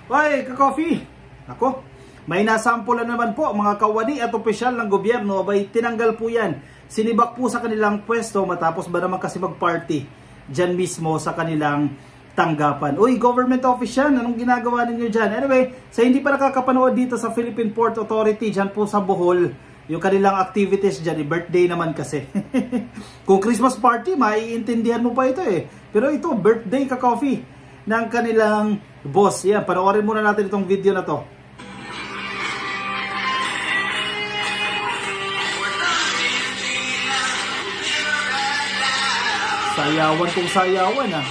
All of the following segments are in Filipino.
Oy, ka-coffee! Ako, may nasampulan naman po mga kawani at opisyal ng gobyerno, abay tinanggal po yan. Sinibak po sa kanilang pwesto matapos ba naman kasi mag-party dyan mismo sa kanilang tanggapan. Uy, government official, anong ginagawa ninyo dyan? Anyway, sa hindi pa nakakapanood dito sa Philippine Port Authority, dyan po sa Bohol, yung kanilang activities dyan, birthday naman kasi. Kung Christmas party, maiintindihan mo pa ito eh. Pero ito, birthday ka-coffee ng kanilang boss. Yan, panoorin muna natin itong video na to. Sayawan kung sayawan ah.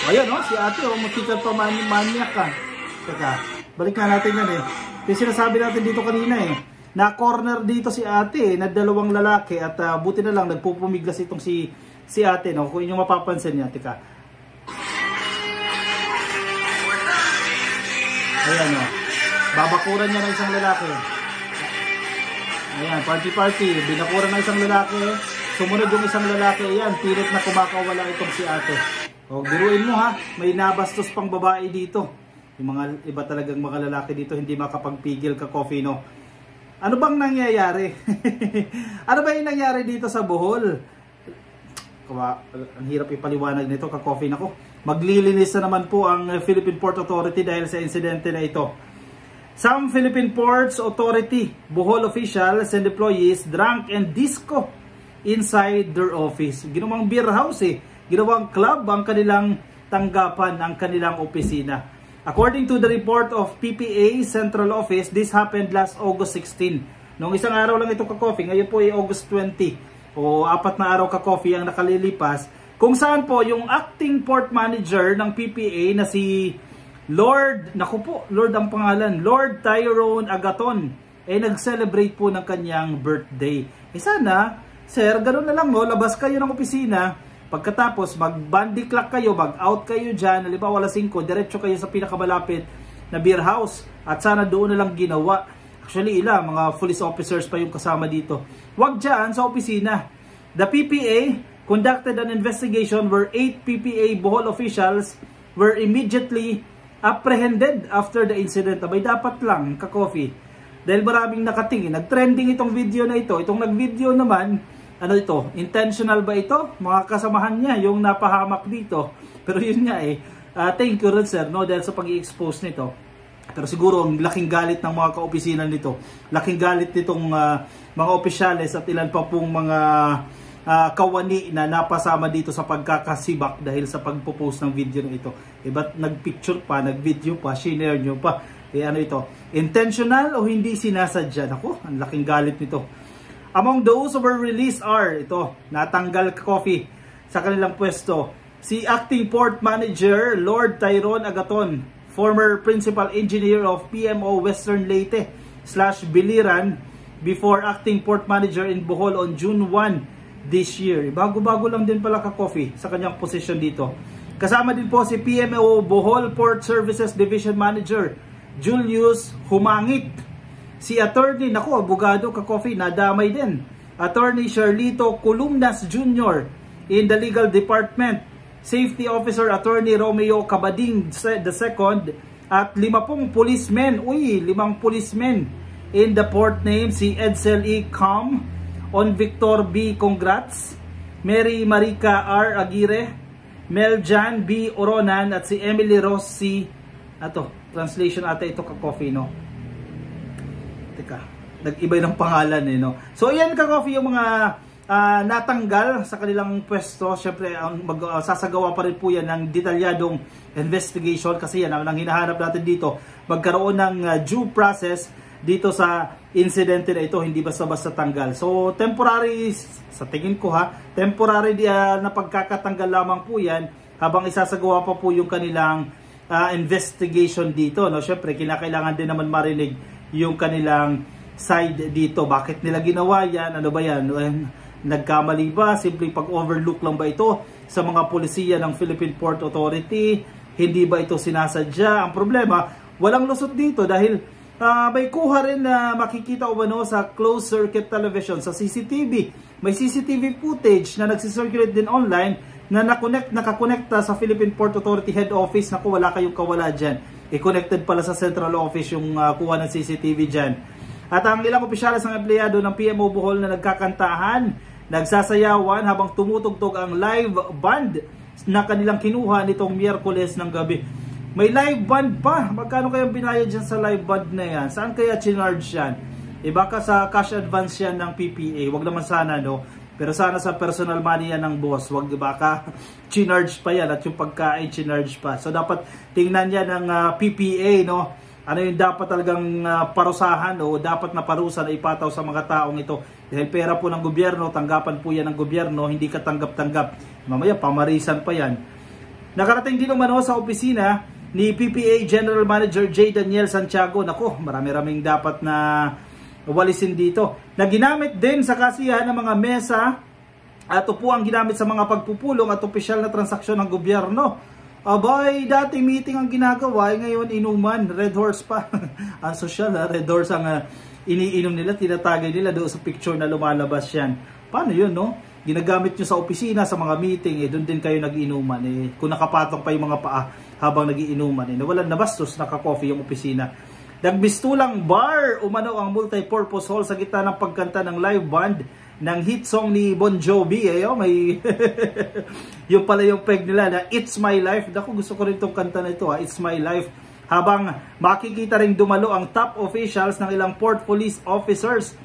Ayan oh, si ate oh, matikal pa maniac ka. Teka, balik na natin yan eh. Yung sinasabi natin dito kanina eh. Na corner dito si ate eh, na dalawang lalaki at buti na lang nagpupumiglas itong si ate no. Kung inyong mapapansin niya, teka. Ayan oh. Babakuran niya ng isang lalaki. Ayan, party. Binakuran ng isang lalaki. Sumunod yung isang lalaki. Ayan, pilit na kumakawala itong si ate. O, biruin mo ha, may nabastos pang babae dito. Yung mga iba talagang mga lalaki dito hindi makapagpigil ka-coffee no. Ano bang nangyayari? Ano ba yung nangyari dito sa Bohol? Ang hirap ipaliwanag nito ka-coffee nako. Maglilinis na naman po ang Philippine Port Authority dahil sa insidente na ito. Some Philippine Ports Authority, Bohol officials and employees drank and disco inside their office. Ginawang beer house eh. Ginawang club ang kanilang tanggapan, ang kanilang opisina. According to the report of PPA Central Office, this happened last August 16. Noong isang araw lang ito ka-coffee, ngayon po ay August 20. O 4 na araw ka-coffee ang nakalilipas. Kung saan po yung acting port manager ng PPA na si Lord, naku po, Lord ang pangalan, Lord Tyrone Agaton, nag-celebrate po ng kanyang birthday. Sana, sir, ganoon na lang no, labas kayo ng opisina. Pagkatapos, mag-bandy clock kayo, mag-out kayo dyan, halimbawa alas 5, diretso kayo sa pinakamalapit na beer house. At sana doon na lang ginawa. Actually, mga police officers pa yung kasama dito. Wag dyan sa opisina. The PPA conducted an investigation where 8 PPA Bohol officials were immediately apprehended after the incident. Abay, dapat lang, ka-coffee. Dahil maraming nakatingin. Nag-trending itong video na ito. Itong nag-video naman, ano ito? Intentional ba ito? Mga kasamahan niya yung napahamak dito. Pero yun nga eh. Thank you rin sir, no? Dahil sa pag-i-expose nito. Pero siguro ang laking galit ng mga kaopisina nito. Laking galit nitong mga opisyales at ilan pa pong mga kawani na napasama dito sa pagkakasibak dahil sa pagpo-post ng video na ito. Ba't nag-picture pa, nag-video pa, shinare nyo pa. Ano ito? Intentional o hindi sinasadya? Ako, ang laking galit nito. Among those who were released are, ito, natanggal ka-coffee sa kanilang pwesto. Si Acting Port Manager Lord Tyrone Agaton, former Principal Engineer of PMO Western Leyte / Biliran, before Acting Port Manager in Bohol on June 1 this year. Bago-bago lang din pala ka-coffee sa kanyang position dito. Kasama din po si PMO Bohol Port Services Division Manager Julius Humangit. Si attorney, naku, abogado ka-coffee, nadamay din. Attorney Sherlito Columnas Jr. in the Legal Department. Safety Officer Attorney Romeo Cabading II at 50 policemen. 5 policemen in the port name. Si Edsel E. Com, on Victor B. Congrats, Mary Marica R. Aguirre, Meljan B. Oronan at si Emily Rossi. Translation ata ito ka-coffee no. Teka, nag-iba ng pangalan eh, no? So, ayan ka-coffee yung mga natanggal sa kanilang pwesto. Siyempre, sasagawa pa rin po yan ng detalyadong investigation kasi yan ang hinahanap natin dito. Magkaroon ng due process dito sa incident na ito, hindi basta-basta tanggal. So, temporary, sa tingin ko temporary na pagkakatanggal lamang po yan habang isasagawa pa po yung kanilang investigation dito, no? Siyempre, kinakailangan din naman marinig yung kanilang side dito. Bakit nila ginawa yan? Ano ba yan? Nagkamali ba? Simple pag-overlook lang ba ito sa mga polisiya ng Philippine Port Authority? Hindi ba ito sinasadya? Ang problema, walang lusot dito dahil may kuha rin na makikita umano sa closed circuit television, sa CCTV. May CCTV footage na nagsisirculate din online na nakakonekta sa Philippine Port Authority Head Office. Naku, wala kayong kawala dyan. I-connected pala sa Central Office yung kuha ng CCTV dyan. At ang ilang opisyalis ng empleyado ng PMO Bohol na nagkakantahan, nagsasayawan habang tumutugtog ang live band na kanilang kinuha nitong Miyerkules ng gabi. May live band pa. Magkano kayang binayad dyan sa live band na yan? Saan kaya chinarge yan? Baka sa cash advance yan ng PPA. Wag naman sana, no? Pero sana sa personal money yan ng boss. Wag, baka chinarge pa yan at yung pagkain chinarge pa. So dapat tingnan yan ng PPA, no? Ano yung dapat talagang parusahan o dapat na parusa na ipataw sa mga taong ito. Dahil pera po ng gobyerno, tanggapan po yan ng gobyerno, hindi ka tanggap-tanggap. Mamaya, pamarisan pa yan. Nakarating din umano sa opisina ni PPA General Manager J. Daniel Santiago. Nako, marami-raming dapat na walisin dito. Na ginamit din sa kasiyahan ng mga mesa at po ang ginamit sa mga pagpupulong at opisyal na transaksyon ng gobyerno. Abay, dati meeting ang ginagawa, ngayon inuman, Red Horse pa. Ang social, Red Horse ang iniinom nila, tinatagay nila doon sa picture na lumalabas yan. Paano yun, no? Ginagamit nyo sa opisina, sa mga meeting, doon din kayo nag-inuman. Kung nakapatong pa yung mga paa habang nag-iinuman, nawalan na bastos, naka-coffee yung opisina. Nagbistulang bar, umano ang multi-purpose hall sa gitna ng pagkanta ng live band ng hit song ni Bon Jovi. May yung pala yung peg nila na It's My Life. Ako gusto ko rin itong kanta na ito, It's My Life. Habang makikita ring dumalo ang top officials ng ilang port police officers.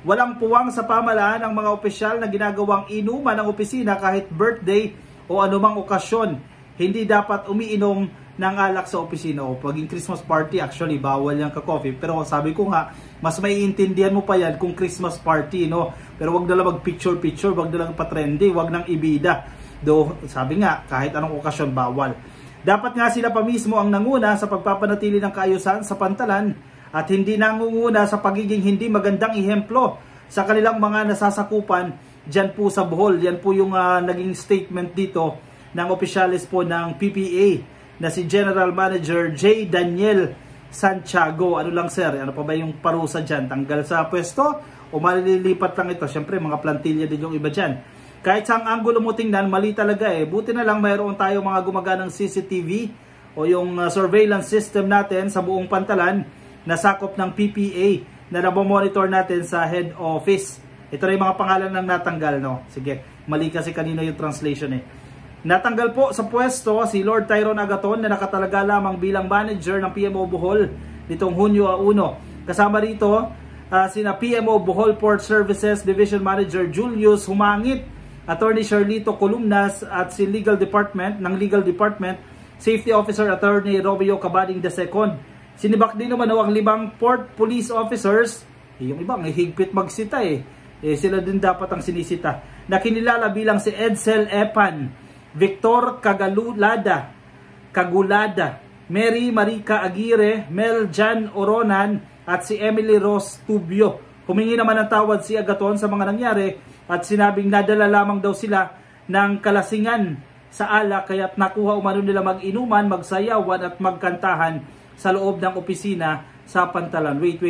Walang puwang sa pamalaan ng mga opisyal na ginagawang inuman ng opisina kahit birthday o anumang okasyon. Hindi dapat umiinom ng alak sa opisina o paging Christmas party. Actually, bawal yan ka-coffee. Pero sabi ko nga, mas maiintindihan mo pa yan kung Christmas party, no? Pero wag na lang mag-picture-picture, wag na lang pa-trendy, wag nang ibida. Do, sabi nga, kahit anong okasyon, bawal. Dapat nga sila pa mismo ang nanguna sa pagpapanatili ng kaayusan sa pantalan at hindi nangunguna sa pagiging hindi magandang ihemplo sa kanilang mga nasasakupan dyan po sa Bohol. Yan po yung naging statement dito ng opisyalis po ng PPA na si General Manager J. Daniel Santiago. Ano lang sir, ano pa ba yung parusa dyan? Tanggal sa pwesto o malilipat lang ito? Siyempre mga plantilla din yung iba dyan. Kahit sa anggulo mo tingnan, mali talaga Buti na lang mayroon tayo mga gumaganang CCTV o yung surveillance system natin sa buong pantalan na sakop ng PPA na nabomonitor natin sa head office. Ito na yung mga pangalan ng natanggal, no? Sige, mali kasi kanina yung translation Natanggal po sa pwesto si Lord Tyrone Agaton na nakatalaga lamang bilang manager ng PMO Bohol nitong Hunyo 1. Kasama rito sina PMO Bohol Port Services Division Manager Julius Humangit, Attorney Sherlito Columnas at si Legal Department Safety Officer Attorney Romeo Cabading II. Sinibak din naman ang 5 Port Police Officers. Yung ibang higpit magsita sila din dapat ang sinisita. Na kinilala bilang si Edsel Epan, Victor Kagulada, Mary Marica Aguirre, Mel Jan Oronan at si Emily Ross Tubio. Humingi naman ng tawad si Agaton sa mga nangyari at sinabing nadala lamang daw sila ng kalasingan sa alak kaya't nakuha umano nila mag-inuman, magsayawan at magkantahan sa loob ng opisina sa pantalan. Wait.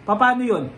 Paano yun?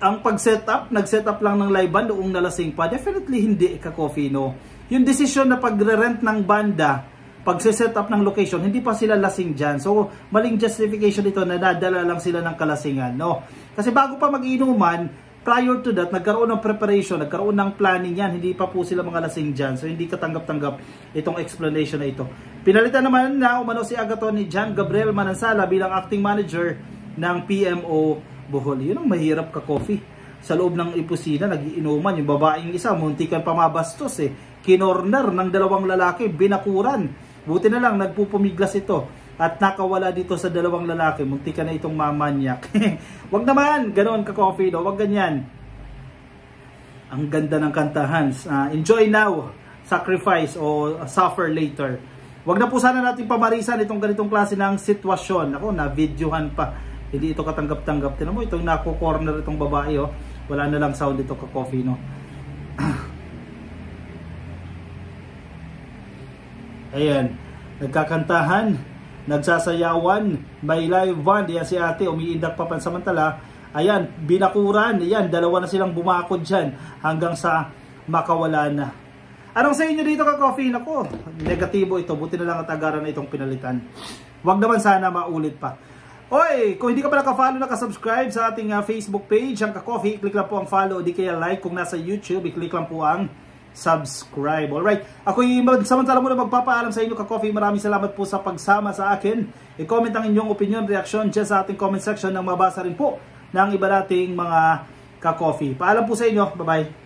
Ang pag-setup, nag-setup lang ng live band noong nalasing pa? Definitely hindi ka-coffee, no? Yung desisyon na pagre-rent ng banda, pag-set up ng location, hindi pa sila lasing dyan. So, maling justification ito na nadala lang sila ng kalasingan, no? Kasi bago pa mag-inuman, prior to that, nagkaroon ng preparation, nagkaroon ng planning yan, hindi pa po sila mga lasing dyan. So, hindi katanggap-tanggap itong explanation na ito. Pinalitan naman na umano si Agaton ni John Gabriel Manansala bilang acting manager ng PMO Bohol. Yun ang mahirap ka-coffee. Sa loob ng opisina, nag-iinuman. Yung babaeng isa, muntikan pa mabastos Kinorner ng 2 lalaki, binakuran. Buti na lang, nagpupumiglas ito. At nakawala dito sa 2 lalaki. Muntikan na itong mamanyak. Wag naman, ganoon ka-coffee, no? Wag ganyan. Ang ganda ng kantahan. Enjoy now, sacrifice, o suffer later. Wag na po sana natin pamarisan itong ganitong klase ng sitwasyon. Ako, na-videohan pa. Hindi ito katanggap-tanggap. Tinan mo, itong nako-corner itong babae, wala na lang sound ito ka-coffee, no? Ayan, nagkakantahan, nagsasayawan, may live band. Yan si ate, umiindak pa pansamantala. Ayan, binakuran. Ayan, 2 na silang bumakod dyan hanggang sa makawala na. Anong sa inyo dito ka-coffee? Nako, negatibo ito. Buti na lang at agaran na itong pinalitan. Huwag naman sana maulit pa. Oy, kung hindi ka pa naka-follow, naka-subscribe sa ating Facebook page, ang ka-coffee, click lang po ang follow, di kaya like. Kung nasa YouTube, i-click lang po ang subscribe. Alright, ako'y samantala muna magpapaalam sa inyo ka-coffee. Maraming salamat po sa pagsama sa akin. I-comment ang inyong opinion, reaction dyan sa ating comment section nang mabasa rin po ng iba nating mga ka-coffee. Paalam po sa inyo. Bye-bye.